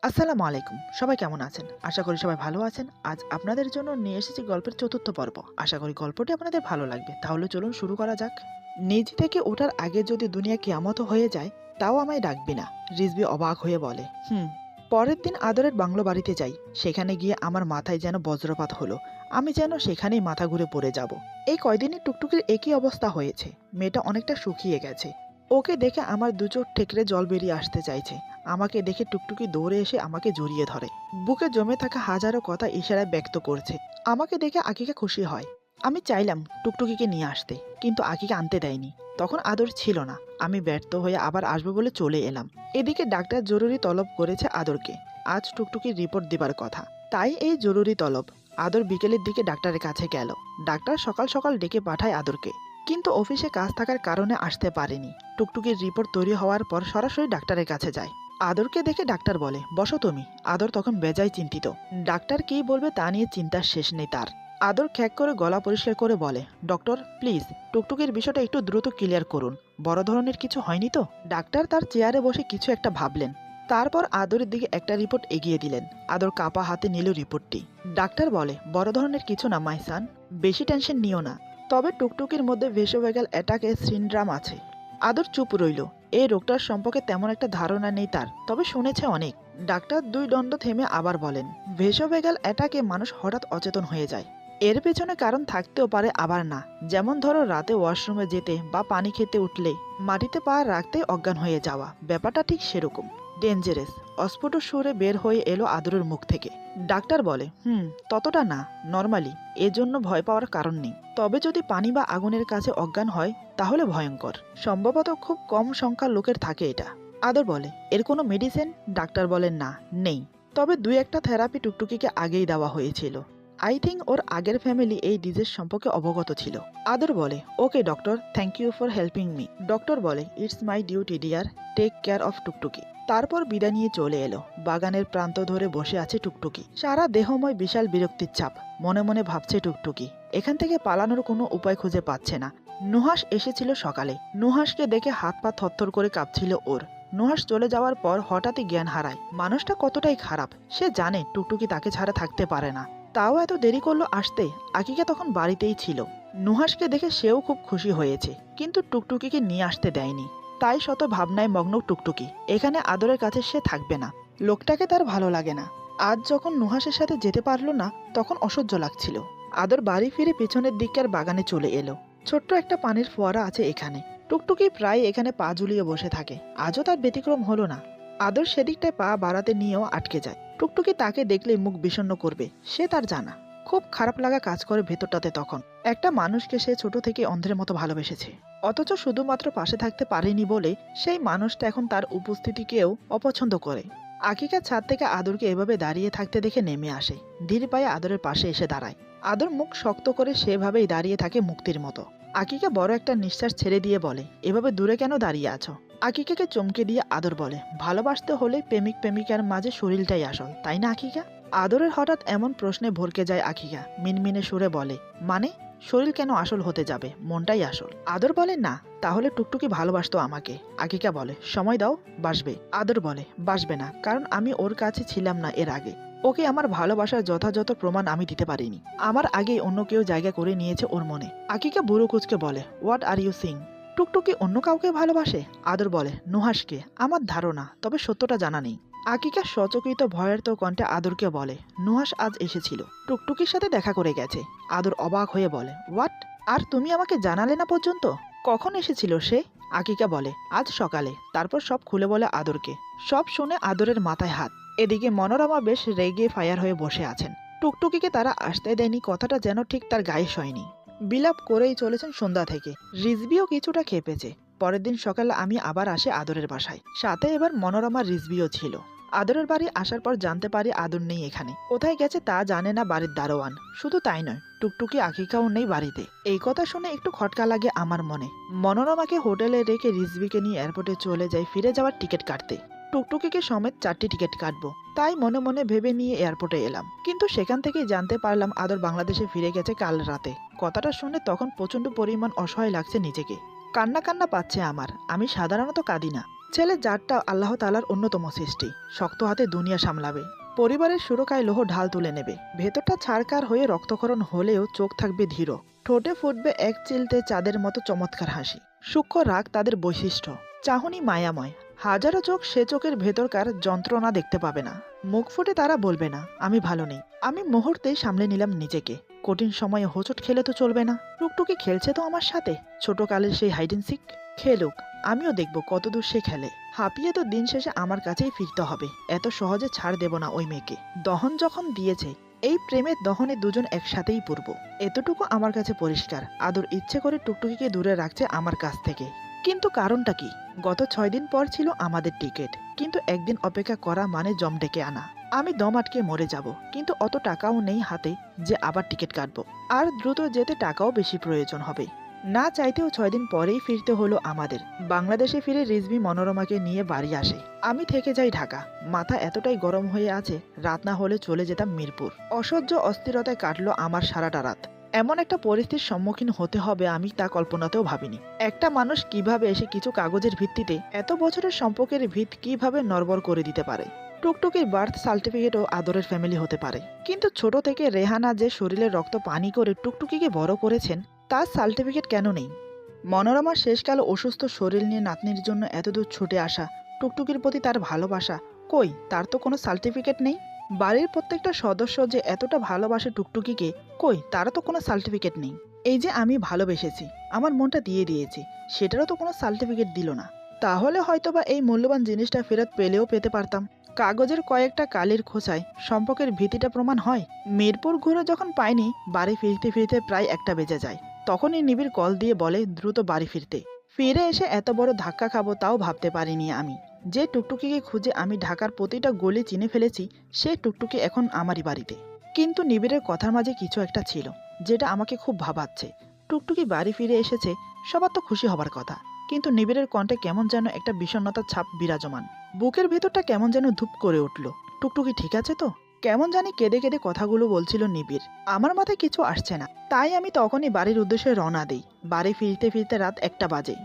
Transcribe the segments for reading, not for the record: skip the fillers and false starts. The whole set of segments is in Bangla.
আসসালামু আলাইকুম। সবাই কেমন আছেন? আশা করি সবাই ভালো আছেন। আজ আপনাদের জন্য নিয়ে এসেছি গল্পের ৪র্থ পর্ব। আশা করি গল্পটি আপনাদের ভালো লাগবে। তাহলে চলুন শুরু করা যাক। নিজ থেকে ওঠার আগে যদি দুনিয়া কিয়ামত হয়ে যায়, তাও আমায় ডাকবি না। রিজভী অবাক হয়ে বলে, হুম। পরের দিন আদরের বাংলো বাড়িতে যাই। সেখানে গিয়ে আমার মাথায় যেন বজ্রপাত হলো। আমি যেন সেখানেই মাথা ঘুরে পড়ে যাব। এই কয়দিনই টুকটুকির একই অবস্থা হয়েছে। মেয়েটা অনেকটা শুকিয়ে গেছে। ওকে দেখে আমার দু চোখ ঠেকরে জল বেরিয়ে আসতে চাইছে। আমাকে দেখে টুকটুকি দৌড়ে এসে আমাকে জড়িয়ে ধরে। বুকে জমে থাকা হাজারো কথা ইশারায় ব্যক্ত করছে। আমাকে দেখে আকিকা খুশি হয়। আমি চাইলাম টুকটুকিকে নিয়ে আসতে, কিন্তু আকিকা আনতে দেয়নি। তখন আদর ছিল না। আমি ব্যর্থ হয়ে আবার আসবো বলে চলে এলাম। এদিকে ডাক্তার জরুরি তলব করেছে আদরকে। আজ টুকটুকির রিপোর্ট দিবার কথা। তাই এই জরুরি তলব। আদর বিকেলের দিকে ডাক্তারের কাছে গেল। ডাক্তার সকাল সকাল ডেকে পাঠায় আদরকে। কিন্তু অফিসে কাজ থাকার কারণে আসতে পারেনি। টুকটুকির রিপোর্ট তৈরি হওয়ার পর সরাসরি ডাক্তারের কাছে যায়। আদরকে দেখে ডাক্তার বলে, বসো তুমি। আদর তখন বেজায় চিন্তিত। ডাক্তার কী বলবে তা নিয়ে চিন্তার শেষ নেই তার। আদর খ্যাক করে গলা পরিষ্কার করে বলে, ডক্টর প্লিজ টুকটুকির বিষয়টা একটু দ্রুত ক্লিয়ার করুন। বড় ধরনের কিছু হয়নি তো? ডাক্তার তার চেয়ারে বসে কিছু একটা ভাবলেন। তারপর আদরের দিকে একটা রিপোর্ট এগিয়ে দিলেন। আদর কাপা হাতে নিল রিপোর্টটি। ডাক্তার বলে, বড় ধরনের কিছু না মাই সান, বেশি টেনশন নিও না। তবে টুকটুকির মধ্যে ভেসোভেগাল অ্যাটাকের সিনড্রাম আছে। আদর চুপ রইল। এই রোগটার সম্পর্কে তেমন একটা ধারণা নেই তার, তবে শুনেছে অনেক। ডাক্তার দুই দণ্ড থেমে আবার বলেন, ভেসোভেগাল অ্যাটাকে মানুষ হঠাৎ অচেতন হয়ে যায়। এর পেছনে কারণ থাকতেও পারে, আবার না। যেমন ধরো রাতে ওয়াশরুমে যেতে বা পানি খেতে উঠলে মাটিতে পা রাখতে অজ্ঞান হয়ে যাওয়া, ব্যাপারটা ঠিক সেরকম ডেঞ্জারাস। অস্ফুট সুরে বের হয়ে এলো আদরের মুখ থেকে। ডাক্তার বলে, ততটা না, নর্মালি। এজন্য ভয় পাওয়ার কারণ নেই। তবে যদি পানি বা আগুনের কাছে অজ্ঞান হয় তাহলে ভয়ঙ্কর। সম্ভবত খুব কম সংখ্যার লোকের থাকে এটা। আদর বলে, এর কোনো মেডিসিন? ডাক্তার বলেন, না, নেই। তবে দুই একটা থেরাপি টুকটুকিকে আগেই দেওয়া হয়েছিল। আই থিঙ্ক ওর আগের ফ্যামিলি এই ডিজিজ সম্পর্কে অবগত ছিল। আদর বলে, okay doctor, thank you for helping me. Doctor বলে, it's my duty dear, take care of Tuktuki. তারপর বিদায় নিয়ে চলে এলো। বাগানের প্রান্ত ধরে বসে আছে টুকটুকি। সারা দেহময় বিশাল বিরক্তির ছাপ। মনে মনে ভাবছে টুকটুকি, এখান থেকে পালানোর কোনো উপায় খুঁজে পাচ্ছে না। নুহাস এসেছিল সকালে। নুহাসকে দেখে হাত পা থরথর করে কাঁপছিল ওর। নুহাস চলে যাওয়ার পর হঠাৎই জ্ঞান হারায়। মানুষটা কতটাই খারাপ সে জানে। টুকটুকি তাকে ছাড়া থাকতে পারে না। তাও এত দেরি করলো আসতে। আকিকা তখন বাড়িতেই ছিল। নুহাসকে দেখে সেও খুব খুশি হয়েছে, কিন্তু টুকটুকিকে নিয়ে আসতে দেয়নি। তাই শত ভাবনায় মগ্ন টুকটুকি। এখানে আদরের কাছে সে থাকবে না। লোকটাকে তার ভালো লাগে না। আজ যখন নুহাসের সাথে যেতে পারলো না, তখন অসহ্য লাগছিল। আদর বাড়ি ফিরে পেছনের দিককার বাগানে চলে এলো। ছোট্ট একটা পানির ফোয়ারা আছে এখানে। টুকটুকি প্রায় এখানে পা ঝুলিয়ে বসে থাকে। আজও তার ব্যতিক্রম হলো না। আদর সেদিকটায় পা বাড়াতে নিয়েও আটকে যায়। টুকটুকি তাকে দেখলে মুখ বিষণ্ণ করবে, সে তার জানা। খুব খারাপ লাগা কাজ করে ভেতরটাতে তখন। একটা মানুষকে সে ছোট থেকে অন্ধের মতো ভালোবেসেছে, অথচ শুধুমাত্র পাশে থাকতে পারেনি বলে সেই মানুষটা এখন তার উপস্থিতিকেও অপছন্দ করে। আকিকা ছাদ থেকে আদরকে এভাবে দাঁড়িয়ে থাকতে দেখে নেমে আসে। ধীর পায়ে আদরের পাশে এসে দাঁড়ায়। আদর মুখ শক্ত করে সেভাবেই দাঁড়িয়ে থাকে মুক্তির মতো। আকিকা বড় একটা নিঃশ্বাস ছেড়ে দিয়ে বলে, এভাবে দূরে কেন দাঁড়িয়ে আছো? আকিকাকে চমকে দিয়ে আদর বলে, ভালোবাসতে হলে প্রেমিক প্রেমিকার মাঝে শরীরটাই আসল, তাই না আকিকা? আদরের হঠাৎ এমন প্রশ্নে ভরকে যায় আকিকা। মিনমিনে সুরে বলে, মানে শরীর কেন আসল হতে যাবে, মনটাই আসল। আদর বলে, না, তাহলে টুকটুকি ভালোবাসতো আমাকে। আকিকা বলে, সময় দাও, বাসবে। আদর বলে, বাসবে না, কারণ আমি ওর কাছে ছিলাম না এর আগে। ওকে আমার ভালোবাসার যথাযথ প্রমাণ আমি দিতে পারিনি। আমার আগেই অন্য কেউ জায়গা করে নিয়েছে ওর মনে। আকিকা বুড়ো কুচকে বলে, হোয়াট আর ইউ সিং? টুকটুকি অন্য কাউকে ভালোবাসে? আদর বলে, নুহাসকে। আমার ধারণা, তবে সত্যটা জানা নেই। আকিকা সচকিত ভয়ের তো কণ্ঠে আদরকে বলে, নুহাস আজ এসেছিল, টুকটুকির সাথে দেখা করে গেছে। আদর অবাক হয়ে বলে, হোয়াট? আর তুমি আমাকে জানালে না পর্যন্ত? কখন এসেছিল সে? আকিকা বলে, আজ সকালে। তারপর সব খুলে বলে আদরকে। সব শুনে আদরের মাথায় হাত। এদিকে মনোরমা বেশ রেগে ফায়ার হয়ে বসে আছেন। টুকটুকিকে তারা আসতে দেয়নি কথাটা যেন ঠিক তার গায়ে সয়নি। বিলাপ করেই চলেছেন সন্ধ্যা থেকে। রিজবিও কিছুটা খেপেছে। পরের দিন সকালে আমি আবার আসি আদরের বাসায়। সাথে এবার মনোরমা রিজবিও ছিল। আদরের বাড়ি আসার পর জানতে পারি আদর নেই এখানে। কোথায় গেছে তা জানে না বাড়ির দারোয়ান। শুধু তাই নয়, টুকটুকি আকিকাও নেই বাড়িতে। এই কথা শুনে একটু খটকা লাগে আমার মনে। মনোরমাকে হোটেলে রেখে রিজবিকে নিয়ে এয়ারপোর্টে চলে যাই ফিরে যাওয়ার টিকিট কাটতে। টুকটুকিকে সমেত 4টি টিকিট কাটবো, তাই মনে মনে ভেবে নিয়ে এয়ারপোর্টে এলাম। কিন্তু সেখান থেকেই জানতে পারলাম আদর বাংলাদেশে ফিরে গেছে কাল রাতে। কথাটা শুনে তখন প্রচন্ড পরিমাণ অসহায় লাগছে নিজেকে। কান্না কান্না পাচ্ছে আমার। আমি সাধারণত কাঁদি না, ছেলে জাতটা আল্লাহ তাআলার অন্যতম সৃষ্টি, শক্ত হাতে দুনিয়া সামলাবে, পরিবারের সুরক্ষায় লোহ ঢাল তুলে নেবে, ভেতরটা ছারকার হয়ে রক্তক্ষরণ হলেও চোখ থাকবে ধীর, ঠোঁটে ফুটবে এক চিলতে চাঁদের মতো চমৎকার হাসি। সূক্ষ্ম রাগ তাদের বৈশিষ্ট্য, চাহনি মায়াময়, হাজারো চোখ সে চোখের ভেতরকার যন্ত্রণা দেখতে পাবে না। মুখ ফুটে তারা বলবে না আমি ভালো নেই। আমি মুহূর্তেই সামলে নিলাম নিজেকে। কঠিন সময়ে হোঁচট খেলে তো চলবে না। টুকটুকি খেলছে তো আমার সাথে, ছোটকালের সেই হাইড অ্যান্ড সিক। খেলুক, আমিও দেখব কতদূর সে খেলে। হাঁপিয়ে তো দিন শেষে আমার কাছেই ফিরতে হবে। এত সহজে ছাড় দেব না ওই মেয়েকে। দহন যখন দিয়েছে, এই প্রেমের দহনে দুজন একসাথেই পড়ব। এতটুকু আমার কাছে পরিষ্কার, আদর ইচ্ছে করে টুকটুকিকে দূরে রাখছে আমার কাছ থেকে। কিন্তু কারণটা কি? গত 6 দিন পর ছিল আমাদের টিকিট, কিন্তু একদিন অপেক্ষা করা মানে জম ডেকে আনা। আমি দম আটকে মরে যাব, কিন্তু অত টাকাও নেই হাতে যে আবার টিকিট কাটবো। আর দ্রুত যেতে টাকাও বেশি প্রয়োজন হবে। না চাইতেও 6 দিন পরেই ফিরতে হলো আমাদের। বাংলাদেশে ফিরে রিজভি মনোরমাকে নিয়ে বাড়ি আসে। আমি থেকে যাই ঢাকা। মাথা এতটাই গরম হয়ে আছে, রাত না হলে চলে যেতাম মিরপুর। অসহ্য অস্থিরতায় কাটলো আমার সারাটা রাত। এমন একটা পরিস্থিতির সম্মুখীন হতে হবে আমি তা কল্পনাতেও ভাবিনি। একটা মানুষ কিভাবে এসে কিছু কাগজের ভিত্তিতে এত বছরের সম্পর্কের ভিত কিভাবে নড়বড় করে দিতে পারে। টুকটুকির বার্থ সার্টিফিকেটও আদরের ফ্যামিলি হতে পারে, কিন্তু ছোট থেকে রেহানা যে শরীরের রক্ত পানি করে টুকটুকিকে বড় করেছেন, তার সার্টিফিকেট কেন নেই? মনোরমার শেষকালে অসুস্থ শরীর নিয়ে নাতনির জন্য এতদূর ছুটে আসা, টুকটুকির প্রতি তার ভালোবাসা, কই তার তো কোনো সার্টিফিকেট নেই। বাড়ির প্রত্যেকটা সদস্য যে এতটা ভালোবাসে টুকটুকিকে, কই তারও তো কোনো সার্টিফিকেট নেই। এই যে আমি ভালোবেসেছি, আমার মনটা দিয়ে দিয়েছি, সেটারও তো কোনো সার্টিফিকেট দিল না। তাহলে হয়তোবা এই মূল্যবান জিনিসটা ফেরত পেলেও পেতে পারতাম। কাগজের কয়েকটা কালির খোঁচায় সম্পর্কের ভীতিটা প্রমাণ হয়। মিরপুর ঘুরে যখন পাইনি, বাড়ি ফিরতে ফিরতে প্রায় 1টা বেজে যায়। তখনই নিবিড় কল দিয়ে বলে দ্রুত বাড়ি ফিরতে। ফিরে এসে এত বড় ধাক্কা খাবো তাও ভাবতে পারিনি আমি। যে টুকটুকিকে খুঁজে আমি ঢাকার প্রতিটা গলি চিনে ফেলেছি, সে টুকটুকি এখন আমারই বাড়িতে। কিন্তু নিবিড়ের কথার মাঝে কিছু একটা ছিল, যেটা আমাকে খুব ভাবাচ্ছে। টুকটুকি বাড়ি ফিরে এসেছে, সবার তো খুশি হবার কথা, কিন্তু নিবিড়ের কণ্ঠে কেমন যেন একটা বিষণ্ণতার ছাপ বিরাজমান। বুকের ভেতরটা কেমন যেন ধূপ করে উঠল। টুকটুকি ঠিক আছে তো? কেমন জানি কেঁদে কেঁদে কথাগুলো বলছিল নিবিড়। আমার মাথায় কিছু আসছে না, তাই আমি তখনই বাড়ির উদ্দেশ্যে রওনা দিই। বাড়ি ফিরতে ফিরতে রাত 1টা বাজে।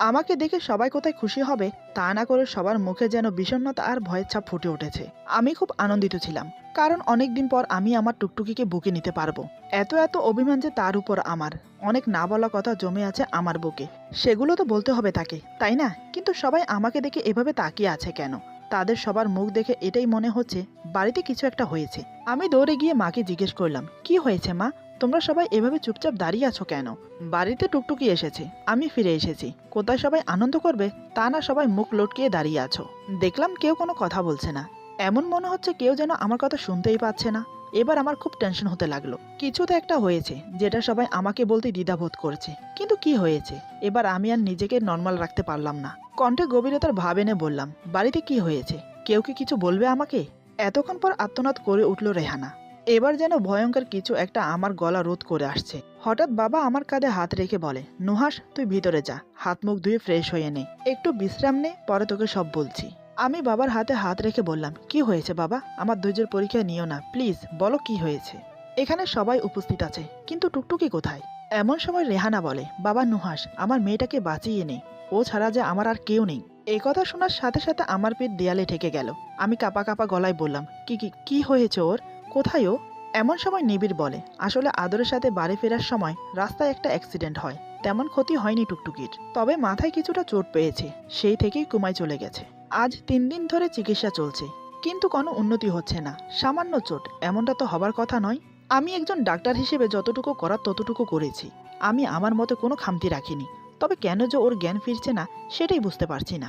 আমাকে দেখে সবাই কোথায় খুশি হবে তা না করে সবার মুখে যেন বিষণ্ণতা আর ভয়ের ছাপ ফুটে উঠেছে। আমি খুব আনন্দিত ছিলাম, কারণ অনেকদিন পর আমি আমার টুকটুকিকে বুকে নিতে পারবো। এত এত অভিমান যে তার উপর আমার। অনেক না বলা কথা জমে আছে আমার বুকে, সেগুলো তো বলতে হবে তাকে, তাই না? কিন্তু সবাই আমাকে দেখে এভাবে তাকিয়ে আছে কেন? তাদের সবার মুখ দেখে এটাই মনে হচ্ছে বাড়িতে কিছু একটা হয়েছে। আমি দৌড়ে গিয়ে মাকে জিজ্ঞেস করলাম, কি হয়েছে মা? তোমরা সবাই এভাবে চুপচাপ দাঁড়িয়ে আছো কেন? বাড়িতে টুকটুকি এসেছে, আমি ফিরে এসেছি, কোথায় সবাই আনন্দ করবে তা না সবাই মুখ লটকিয়ে দাঁড়িয়ে আছো। দেখলাম কেউ কোনো কথা বলছে না। এমন মনে হচ্ছে কেউ যেন আমার কথা শুনতেই পাচ্ছে না। এবার আমার খুব টেনশন হতে লাগলো। কিছু তো একটা হয়েছে, যেটা সবাই আমাকে বলতে দ্বিধাবোধ করছে। কিন্তু কি হয়েছে? এবার আমি আর নিজেকে নর্মাল রাখতে পারলাম না। কণ্ঠে গভীরতার ভাব এনে বললাম, বাড়িতে কি হয়েছে? কেউ কি কিছু বলবে আমাকে? এতক্ষণ পর আর্তনাদ করে উঠল রেহানা। এবার যেন ভয়ঙ্কর কিছু একটা আমার গলা রোধ করে আসছে। হঠাৎ বাবা আমার কাঁধে হাত রেখে বলে, নুহাস তুই ভিতরে যা, হাত মুখ ধুয়ে ফ্রেশ হয়ে নে, একটু বিশ্রাম নে, পরে তোকে সব বলছি। আমি বাবার হাতে হাত রেখে বললাম, কি হয়েছে বাবা? আমার ধৈর্যের পরীক্ষা নিও না প্লিজ, বলো কি হয়েছে। এখানে সবাই উপস্থিত আছে, কিন্তু টুকটুকি কোথায়? এমন সময় রেহানা বলে, বাবা নুহাস, আমার মেয়েটাকে বাঁচিয়ে নে, ও ছাড়া যে আমার আর কেউ নেই। এই কথা শোনার সাথে সাথে আমার পেট দেয়ালে ঠেকে গেল। আমি কাঁপা কাঁপা গলায় বললাম, কি কি কি হয়েছে ওর? কোথায় ও? এমন সময় নিবিড় বলে, আসলে আদরের সাথে বাড়ি ফেরার সময় রাস্তায় একটা অ্যাক্সিডেন্ট হয়। তেমন ক্ষতি হয়নি টুকটুকির, তবে মাথায় কিছুটা চোট পেয়েছে, সেই থেকেই কোমায় চলে গেছে। আজ 3 দিন ধরে চিকিৎসা চলছে, কিন্তু কোনো উন্নতি হচ্ছে না। সামান্য চোট, এমনটা তো হবার কথা নয়। আমি একজন ডাক্তার হিসেবে যতটুকু করার ততটুকু করেছি। আমি আমার মতে কোনো খামতি রাখিনি, তবে কেন যে ওর জ্ঞান ফিরছে না সেটাই বুঝতে পারছি না।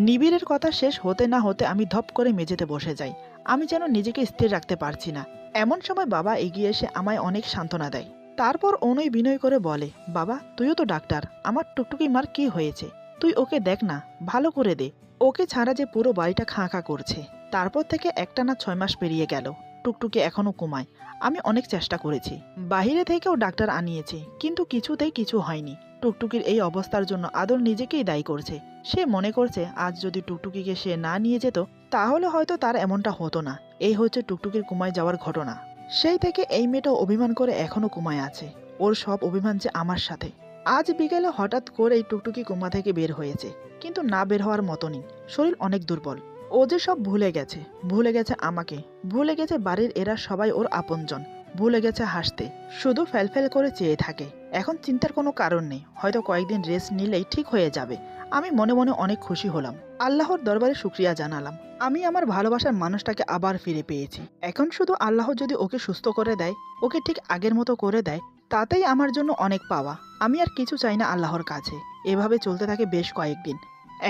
নিবিড়ের কথা শেষ হতে না হতে আমি ধপ করে মেঝেতে বসে যাই। আমি যেন নিজেকে স্থির রাখতে পারছি না। এমন সময় বাবা এগিয়ে এসে আমায় অনেক সান্ত্বনা দেয়। তারপর অনুই বিনয় করে বলে, বাবা তুইও তো ডাক্তার, আমার টুকটুকি মার কি হয়েছে? তুই ওকে দেখ না, ভালো করে দে। ওকে ছাড়া যে পুরো বাড়িটা খাঁ খাঁ করছে। তারপর থেকে একটানা 6 মাস পেরিয়ে গেল, টুকটুকি এখনো কোমায়। আমি অনেক চেষ্টা করেছি, বাহিরে থেকেও ডাক্তার আনিয়েছি, কিন্তু কিছুতেই কিছু হয়নি। টুকটুকির এই অবস্থার জন্য আদর নিজেকেই দায়ী করছে। সে মনে করছে আজ যদি টুকটুকিকে সে না নিয়ে যেত, তাহলে হয়তো তার এমনটা হতো না। এই হচ্ছে টুকটুকির কোমায় যাওয়ার ঘটনা। সেই থেকে এই মেয়েটা অভিমান করে এখনো কোমায় আছে। ওর সব অভিমান যে আমার সাথে। আজ বিকেলে হঠাৎ করেই টুকটুকি কোমা থেকে বের হয়েছে, কিন্তু না বের হওয়ার মতনই। শরীর অনেক দুর্বল। ও যে সব ভুলে গেছে, ভুলে গেছে আমাকে, ভুলে গেছে বাড়ির এরা সবাই ওর আপনজন, ভুলে গেছে হাসতে, শুধু ফ্যালফ্যাল করে চেয়ে থাকে। এখন চিন্তার কোনো কারণ নেই, হয়তো কয়েকদিন রেস্ট নিলেই ঠিক হয়ে যাবে। আমি মনে মনে অনেক খুশি হলাম, আল্লাহর দরবারে শুকরিয়া জানালাম। আমি আমার ভালোবাসার মানুষটাকে আবার ফিরে পেয়েছি। এখন শুধু আল্লাহ যদি ওকে সুস্থ করে দেয়, ওকে ঠিক আগের মতো করে দেয়, তাতেই আমার জন্য অনেক পাওয়া। আমি আর কিছু চাই না আল্লাহর কাছে। এভাবে চলতে থাকে বেশ কয়েকদিন।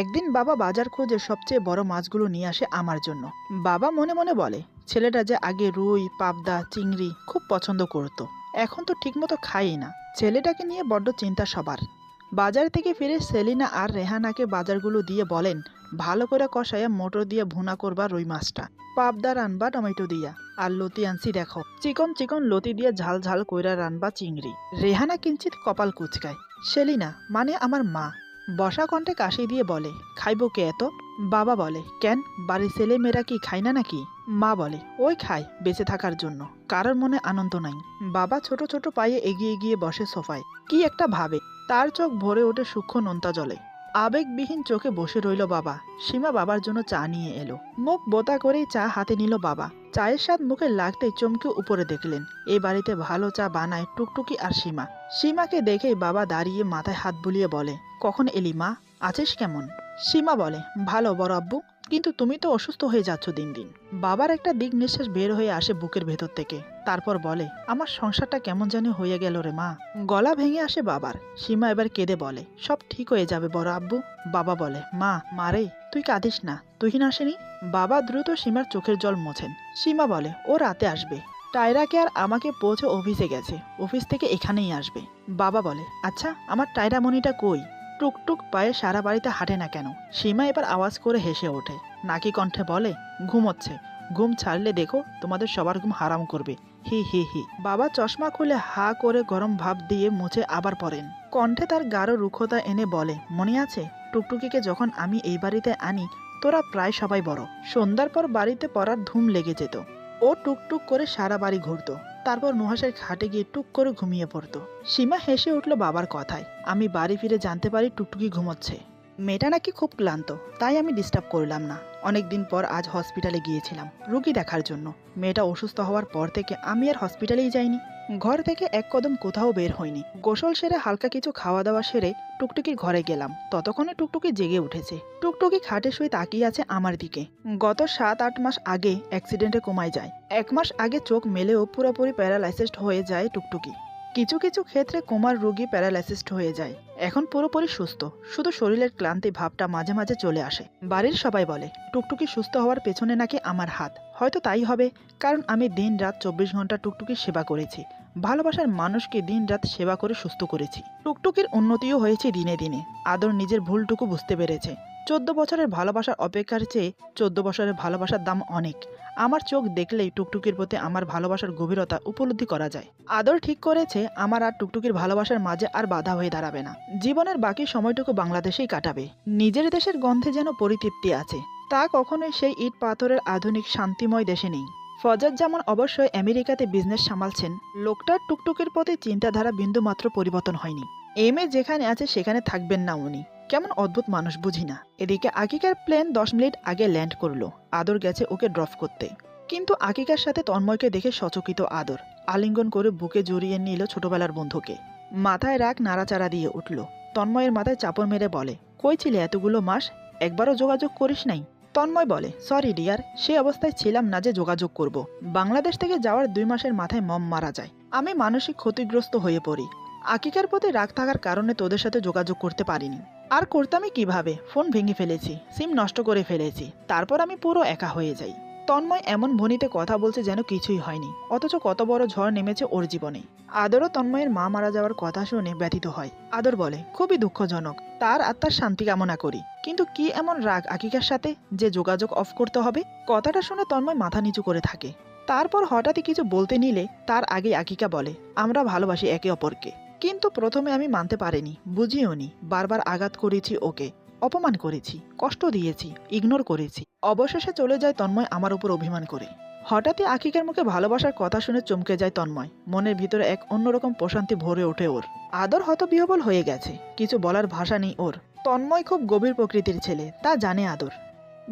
একদিন বাবা বাজার খোঁজে সবচেয়ে বড় মাছগুলো নিয়ে আসে আমার জন্য। বাবা মনে মনে বলে, ছেলেটা যে আগে রুই, পাবদা, চিংড়ি খুব পছন্দ করত, এখন তো ঠিকমতো খাই না। ছেলেটাকে নিয়ে বড্ড চিন্তা সবার। বাজার থেকে ফিরে সেলিনা আর রেহানাকে বাজারগুলো দিয়ে বলেন, ভালো করে কষাইয়া মোটর দিয়ে ভুনা করবা রুই মাছটা, পাবদা রানবা টমেটো দিয়া, আর লতি আনছি দেখো, চিকন চিকন লতি দিয়ে ঝাল ঝাল কইরা রানবা চিংড়ি। রেহানা কিঞ্চিত কপাল কুচকায়। সেলিনা মানে আমার মা বসা কণ্ঠে কাশি দিয়ে বলে, খাইবো কে এত? বাবা বলে, কেন, বাড়ির ছেলে মেয়েরা কি খায় না নাকি? মা বলে, ওই খায় বেঁচে থাকার জন্য, কারোর মনে আনন্দ নাই। বাবা ছোট ছোট পায়ে এগিয়ে গিয়ে বসে সোফায়, কি একটা ভাবে। তার চোখ ভরে ওঠে সূক্ষ্ম নোনতা জলে। আবেগবিহীন চোখে বসে রইল বাবা। সীমা বাবার জন্য চা নিয়ে এলো। মুখ বোতা করেই চা হাতে নিল বাবা। চায়ের স্বাদ মুখে লাগতেই চমকে উপরে দেখলেন, এই বাড়িতে ভালো চা বানায় টুকটুকি আর সীমা। সীমাকে দেখেই বাবা দাঁড়িয়ে মাথায় হাত বুলিয়ে বলে, কখন এলি মা, আছিস কেমন? সীমা বলে, ভালো বড় আব্বু, কিন্তু তুমি তো অসুস্থ হয়ে যাচ্ছ দিন দিন। বাবার একটা দিক নিঃশ্বাস বের হয়ে আসে বুকের ভেতর থেকে। তারপর বলে, আমার সংসারটা কেমন জানি হয়ে গেল রে মা। গলা ভেঙে আসে বাবার। সীমা এবার কেঁদে বলে, সব ঠিক হয়ে যাবে বড় আব্বু। বাবা বলে, মা মারে তুই কাঁদিস না, তুহিন আসেনি? বাবা দ্রুত সীমার চোখের জল মোছেন। সীমা বলে, ও রাতে আসবে, টায়রাকে আর আমাকে পৌঁছে অফিসে গেছে, অফিস থেকে এখানেই আসবে। বাবা বলে, আচ্ছা আমার টায়রা মনিটা কই? টুকটুক পায়ে সারা বাড়িতে হাঁটে না কেন? সীমা এবার আওয়াজ করে হেসে ওঠে। নাকি কণ্ঠে বলে, ঘুমোচ্ছে, ঘুম ছাড়লে দেখো তোমাদের সবার ঘুম হারাম করবে, হি হি হি। বাবা চশমা খুলে হা করে গরম ভাব দিয়ে মুছে আবার পড়েন। কণ্ঠে তার গাঢ় রুক্ষতা এনে বলে, মনে আছে টুকটুকিকে যখন আমি এই বাড়িতে আনি, তোরা প্রায় সবাই বড়, সন্ধ্যার পর বাড়িতে পড়ার ধুম লেগে যেত। ও টুকটুক করে সারা বাড়ি ঘুরতো, তারপর নুহাসের খাটে গিয়ে টুক করে ঘুমিয়ে পড়তো। সীমা হেসে উঠল বাবার কথায়। আমি বাড়ি ফিরে জানতে পারি টুকটুকি ঘুমোচ্ছে। মেয়েটা নাকি খুব ক্লান্ত, তাই আমি ডিস্টার্ব করলাম না। অনেকদিন পর আজ হসপিটালে গিয়েছিলাম রুগী দেখার জন্য। মেয়েটা অসুস্থ হওয়ার পর থেকে আমি আর হসপিটালেই যাইনি। ঘর থেকে এক কদম কোথাও বের হয়নি। গোসল সেরে হালকা কিছু খাওয়া দাওয়া সেরে টুকটুকির ঘরে গেলাম। ততক্ষণে টুকটুকি জেগে উঠেছে। টুকটুকি খাটে শুয়ে তাকিয়ে আছে আমার দিকে। গত 7-8 মাস আগে অ্যাক্সিডেন্টে কমায় যায়। 1 মাস আগে চোখ মেলেও পুরোপুরি প্যারালাইসিসড হয়ে যায় টুকটুকি। কিছু কিছু ক্ষেত্রে কোমার রোগী প্যারালাইসিসড হয়ে যায়। এখন পুরোপুরি সুস্থ, শুধু শরীরের ক্লান্তি ভাবটা মাঝে মাঝে চলে আসে। বাড়ির সবাই বলে টুকটুকি সুস্থ হওয়ার পেছনে নাকি আমার হাত। হয়তো তাই হবে, কারণ আমি দিন রাত 24 ঘন্টা টুকটুকির সেবা করেছি। ভালোবাসার মানুষকে দিন রাত সেবা করে সুস্থ করেছি। টুকটুকির উন্নতিও হয়েছে দিনে দিনে। আদর নিজের ভুলটুকু বুঝতে পেরেছে। 14 বছরের ভালোবাসার অপেক্ষার চেয়ে 14 বছরের ভালোবাসার দাম অনেক। আমার চোখ দেখলেই টুকটুকির প্রতি আমার ভালোবাসার গভীরতা উপলব্ধি করা যায়। আদর ঠিক করেছে আমার আর টুকটুকির ভালোবাসার মাঝে আর বাধা হয়ে দাঁড়াবে না। জীবনের বাকি সময়টুকু বাংলাদেশেই কাটাবে। নিজের দেশের গন্ধে যেন পরিতৃপ্তি আছে। তা কখনোই সেই ইট পাথরের আধুনিক শান্তিময় দেশে নেই। ফজর যেমন অবশ্যই আমেরিকাতে বিজনেস সামালছেন, লোকটার টুকটুকির প্রতি চিন্তাধারা বিন্দুমাত্র পরিবর্তন হয়নি। এমএ যেখানে আছে সেখানে থাকবেন না উনি। কেমন অদ্ভুত মানুষ বুঝি না। এদিকে আকিকার প্লেন 10 মিনিট আগে ল্যান্ড করলো। আদর গেছে ওকে ড্রপ করতে। কিন্তু আকিকার সাথে তন্ময়কে দেখে সচকিত আদর আলিঙ্গন করে বুকে জড়িয়ে নিল ছোটবেলার বন্ধুকে। মাথায় রাগ নাড়াচাড়া দিয়ে উঠল। তন্ময়ের মাথায় চাপড় মেরে বলে, কই ছিলে এতগুলো মাস, একবারও যোগাযোগ করিস নাই? তন্ময় বলে, সরি ডিয়ার, সে অবস্থায় ছিলাম না যে যোগাযোগ করব। বাংলাদেশ থেকে যাওয়ার 2 মাসের মাথায় মম মারা যায়। আমি মানসিক ক্ষতিগ্রস্ত হয়ে পড়ি। আকিকার প্রতি রাগ থাকার কারণে তোদের সাথে যোগাযোগ করতে পারিনি। আর করতামই কিভাবে? ফোন ভেঙে ফেলেছি, সিম নষ্ট করে ফেলেছি, তারপর আমি পুরো একা হয়ে যাই। তন্ময় এমন ভনিতে কথা বলছে যেন কিছুই হয়নি, অথচ কত বড় ঝড় নেমেছে ওর জীবনে। আদরও তন্ময়ের মা মারা যাওয়ার কথা শুনে ব্যথিত হয়। আদর বলে, খুবই দুঃখজনক, তার আত্মার শান্তি কামনা করি। কিন্তু কি এমন রাগ আকিকার সাথে যে যোগাযোগ অফ করতে হবে? কথাটা শুনে তন্ময় মাথা নিচু করে থাকে। তারপর হঠাৎই কিছু বলতে নিলে তার আগে আকিকা বলে, আমরা ভালোবাসি একে অপরকে। কিন্তু প্রথমে আমি মানতে পারিনি, বুঝিও নি। বারবার আঘাত করেছি ওকে, অপমান করেছি, কষ্ট দিয়েছি, ইগনোর করেছি। অবশেষে চলে যায় তন্ময় আমার উপর অভিমান করে। হঠাৎই আকিকার মুখে ভালোবাসার কথা শুনে চমকে যায় তন্ময়। মনের ভিতরে এক অন্যরকম প্রশান্তি ভরে ওঠে ওর। আদর হতবিহ্বল হয়ে গেছে, কিছু বলার ভাষা নেই ওর। তন্ময় খুব গভীর প্রকৃতির ছেলে, তা জানে আদর,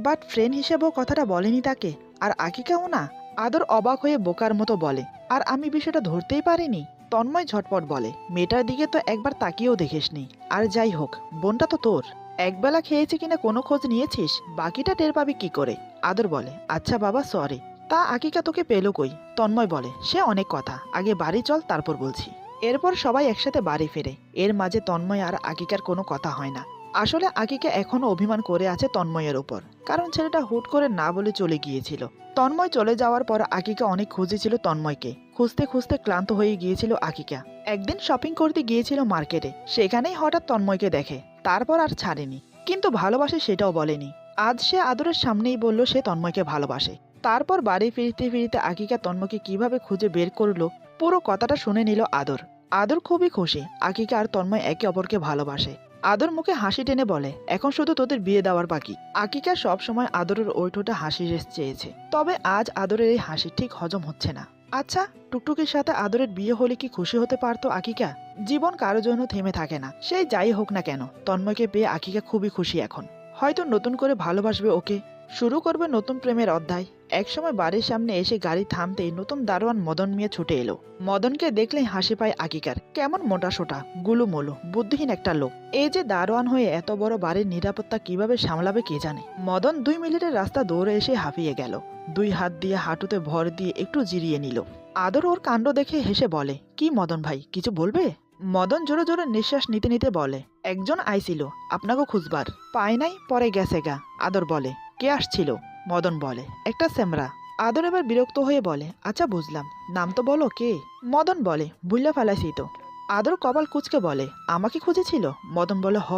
বাট ফ্রেন্ড হিসেবেও কথাটা বলেনি তাকে। আর আকিকাও না। আদর অবাক হয়ে বোকার মতো বলে, আর আমি বিষয়টা ধরতেই পারিনি। তন্ময় ঝটপট বলে, মেয়েটার দিকে তো একবার তাকিয়েও দেখিসনি। আর যাই হোক, বোনটা তো তোর। একবেলা খেয়েছে কিনা কোনো খোঁজ নিয়েছিস? বাকিটা টের পাবি কি করে? আদর বলে, আচ্ছা বাবা, সরি। তা আকিকা তোকে পেলো কই? তন্ময় বলে, সে অনেক কথা, আগে বাড়ি চল, তারপর বলছি। এরপর সবাই একসাথে বাড়ি ফেরে। এর মাঝে তন্ময় আর আকিকার কোনো কথা হয় না। আসলে আকিকা এখনো অভিমান করে আছে তন্ময়ের উপর, কারণ ছেলেটা হুট করে না বলে চলে গিয়েছিল। তন্ময় চলে যাওয়ার পর আকিকা অনেক খুঁজেছিল তন্ময়কে। খুঁজতে খুঁজতে ক্লান্ত হয়ে গিয়েছিল আকিকা। একদিন শপিং করতে গিয়েছিল মার্কেটে, সেখানেই হঠাৎ তন্ময়কে দেখে। তারপর আর ছাড়েনি, কিন্তু ভালোবাসে সেটাও বলেনি। আজ সে আদরের সামনেই বলল সে তন্ময়কে ভালোবাসে। তারপর বাড়ি ফিরতে ফিরতে আকিকা তন্ময়কে কিভাবে খুঁজে বের করলো পুরো কথাটা শুনে নিল আদর। আদর খুবই খুশি, আকিকা আর তন্ময় একে অপরকে ভালোবাসে। আদর মুখে হাসি টেনে বলে, এখন শুধু তোদের বিয়ে দেওয়ার বাকি। আকিকা সব সময় আদরের ওই ঠোঁটে হাসি রেস চেয়েছে, তবে আজ আদরের এই হাসি ঠিক হজম হচ্ছে না। আচ্ছা, টুকটুকির সাথে আদরের বিয়ে হলে কি খুশি হতে পারতো আকিকা? জীবন কারো জন্য থেমে থাকে না, সেই যাই হোক না কেন। তন্ময়কে পেয়ে আকিকা খুবই খুশি এখন। হয়তো নতুন করে ভালোবাসবে ওকে, শুরু করবে নতুন প্রেমের অধ্যায়। একসময় বাড়ির সামনে এসে গাড়ি থামতেই নতুন দারোয়ান মদন মিয়া ছুটে এলো। মদনকে দেখলেই হাসি পায় আকিকার। কেমন মোটাসোটা, গুলুমুলু, বুদ্ধিহীন একটা লোক। এই যে দারোয়ান হয়ে এত বড় বাড়ির নিরাপত্তা কিভাবে সামলাবে কে জানে। মদন 2 মিনিটের রাস্তা দৌড়ে এসে হাঁপিয়ে গেল। 2 হাত দিয়ে হাঁটুতে ভর দিয়ে একটু জিরিয়ে নিল। আদর ওর কাণ্ড দেখে হেসে বলে, কি মদন ভাই, কিছু বলবে? মদন জোরে জোরে নিঃশ্বাস নিতে নিতে বলে, একজন আইছিল আপনাকে খুঁজবার, পায় নাই, পরে গেছে গা। আদর বলে, কে আসছিল? মদন বলে, একটা সেমরা। আদর এবার বিরক্ত হয়ে বলে, আচ্ছা বুঝলাম, নাম তো বলো কে? মদন বলে, ভুল্লা ফেলাইছি তো। আদর কপাল কুচকে বলে, আমাকে খুঁজেছিল? মদন বলে, হ।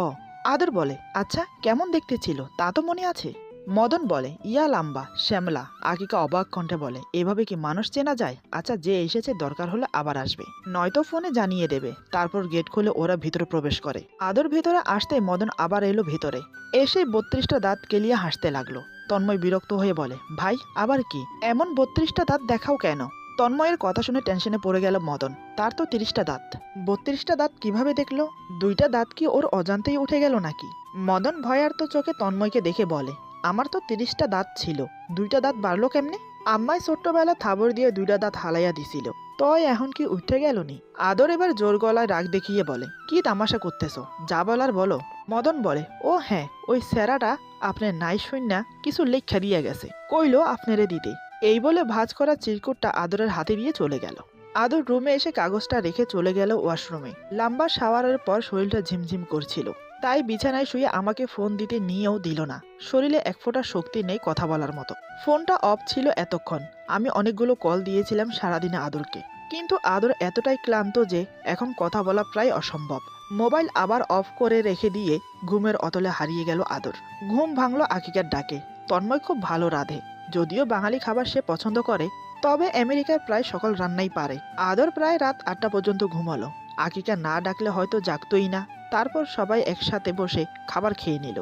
আদর বলে, আচ্ছা কেমন দেখতে ছিল তা তো মনে আছে? মদন বলে, ইয়া লাম্বা, শ্যামলা। আকিকা অবাক কণ্ঠে বলে, এভাবে কি মানুষ চেনা যায়? আচ্ছা, যে এসেছে দরকার হলে আবার আসবে, নয়তো ফোনে জানিয়ে দেবে। তারপর গেট খুলে ওরা ভিতরে প্রবেশ করে। আদর ভিতরে আসতে মদন আবার এলো ভিতরে। এসে 32টা দাঁত কেলিয়ে হাসতে লাগলো। তন্ময় বিরক্ত হয়ে বলে, ভাই আবার কি? এমন 32টা দাঁত দেখাও কেন? তন্ময়ের কথা শুনে টেনশনে পড়ে গেল মদন। তার তো 30টা দাঁত, 32টা দাঁত কিভাবে দেখলো? 2টা দাঁত কি ওর অজান্তেই উঠে গেল নাকি? মদন ভয়ার্ত চোখে তন্ময়কে দেখে বলে, আমার তো 30টা দাঁত ছিল, 2টা দাঁত বাড়লো কেমনে? আম্মাই ছোট্টবেলা থাবর দিয়ে 2টা দাঁত হালাইয়া দিছিল, তয় এখন কি উঠে গেল নি? আদর এবার জোর গলায় রাগ দেখিয়ে বলে, কি তামাশা করতেছো, যা বলার বলো। মদন বলে, ও হ্যাঁ, ওই স্যারাটা আপনার নাই সৈন্যা কিছু লেখা দিয়ে গেছে, কইলো আপনারে দিতে। এই বলে ভাঁজ করা চিরকুটটা আদরের হাতে দিয়ে চলে গেল। আদর রুমে এসে কাগজটা রেখে চলে গেল ওয়াশরুমে। লম্বা শাওয়ারের পর শরীরটা ঝিমঝিম করছিল, তাই বিছানায় শুয়ে আমাকে ফোন দিতে নিয়েও দিল না। শরীরে এক ফোঁটা শক্তি নেই কথা বলার মতো। ফোনটা অফ ছিল এতক্ষণ। আমি অনেকগুলো কল দিয়েছিলাম সারাদিনে আদরকে, কিন্তু আদর এতটাই ক্লান্ত যে এখন কথা বলা প্রায় অসম্ভব। মোবাইল আবার অফ করে রেখে দিয়ে ঘুমের অতলে হারিয়ে গেল আদর। ঘুম ভাঙলো আকিকার ডাকে। তন্ময় খুব ভালো রাঁধে, যদিও বাঙালি খাবার সে পছন্দ করে, তবে আমেরিকার প্রায় সকল রান্নাই পারে। আদর প্রায় রাত 8টা পর্যন্ত ঘুমালো। আকিকা না ডাকলে হয়তো জাগতই না। তারপর সবাই একসাথে বসে খাবার খেয়ে নিল।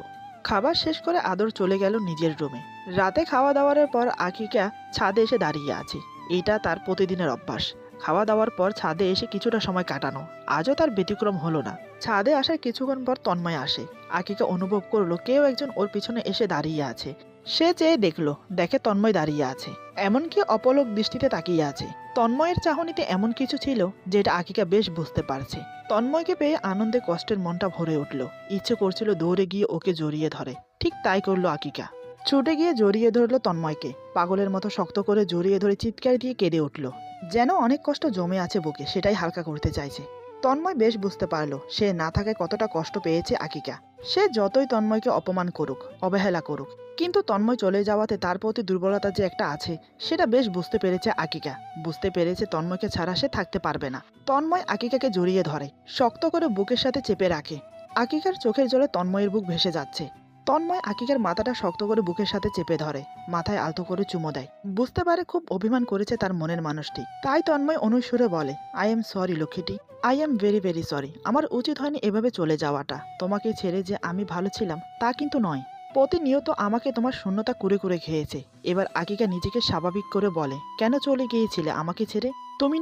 খাবার শেষ করে আদর চলে গেল নিজের রুমে। রাতে খাওয়া দাওয়ার পর আকিকা ছাদে এসে দাঁড়িয়ে আছে। এটা তার প্রতিদিনের অভ্যাস, খাওয়া দাওয়ার পর ছাদে এসে কিছুটা সময় কাটানো। আজও তার ব্যতিক্রম হলো না। ছাদে আসার কিছুক্ষণ পর তন্ময় আসে। আকিকা অনুভব করলো কেউ একজন ওর পিছনে এসে দাঁড়িয়ে আছে। সে চেয়ে দেখলো, দেখে তন্ময় দাঁড়িয়ে আছে, এমনকি অপলক দৃষ্টিতে তাকিয়ে আছে। তন্ময়ের চাহনিতে এমন কিছু ছিল যেটা আকিকা বেশ বুঝতে পারছে। তন্ময়কে পেয়ে আনন্দে কষ্টের মনটা ভরে উঠল। ইচ্ছে করছিল দৌড়ে গিয়ে ওকে জড়িয়ে ধরে। ঠিক তাই করলো আকিকা। ছুটে গিয়ে জড়িয়ে ধরলো তন্ময়কে। পাগলের মতো শক্ত করে জড়িয়ে ধরে চিৎকার দিয়ে কেঁদে উঠল, যেন অনেক কষ্ট জমে আছে বুকে, সেটাই হালকা করতে চাইছে। তন্ময় বেশ বুঝতে পারলো সে না থাকায় কতটা কষ্ট পেয়েছে আকিকা। সে যতই তন্ময়কে অপমান করুক, অবহেলা করুক, কিন্তু তন্ময় চলে যাওয়াতে তার প্রতি দুর্বলতা যে একটা আছে সেটা বেশ বুঝতে পেরেছে আকিকা। বুঝতে পেরেছে তন্ময়কে ছাড়া সে থাকতে পারবে না। তন্ময় আকিকাকে জড়িয়ে ধরে, শক্ত করে বুকের সাথে চেপে রাখে। আকিকার চোখের জলে তন্ময়ের বুক ভেসে যাচ্ছে। তন্ময় আকিকার মাথাটা শক্ত করে বুকের সাথে চেপে ধরে, মাথায় আলতো করে চুমো দেয়। বুঝতে পারে খুব অভিমান করেছে তার মনের মানুষটি। তাই তন্ময় অনুস্বরে বলে, আই এম সরি লক্ষ্মীটি, I am very very sorry. আমার উচিত হয়নি এভাবে চলে যাওয়াটা। তোমাকে ছেড়ে যে আমি ভালো ছিলাম তা কিন্তু নয়। প্রতিনিয়ত আমাকে তোমার শূন্যতা কুরে কুরে খেয়েছে। এবার আকিকা নিজেকে স্বাভাবিক করে বলে, কেন চলে গিয়েছিলে আমাকে ছেড়ে? তুমি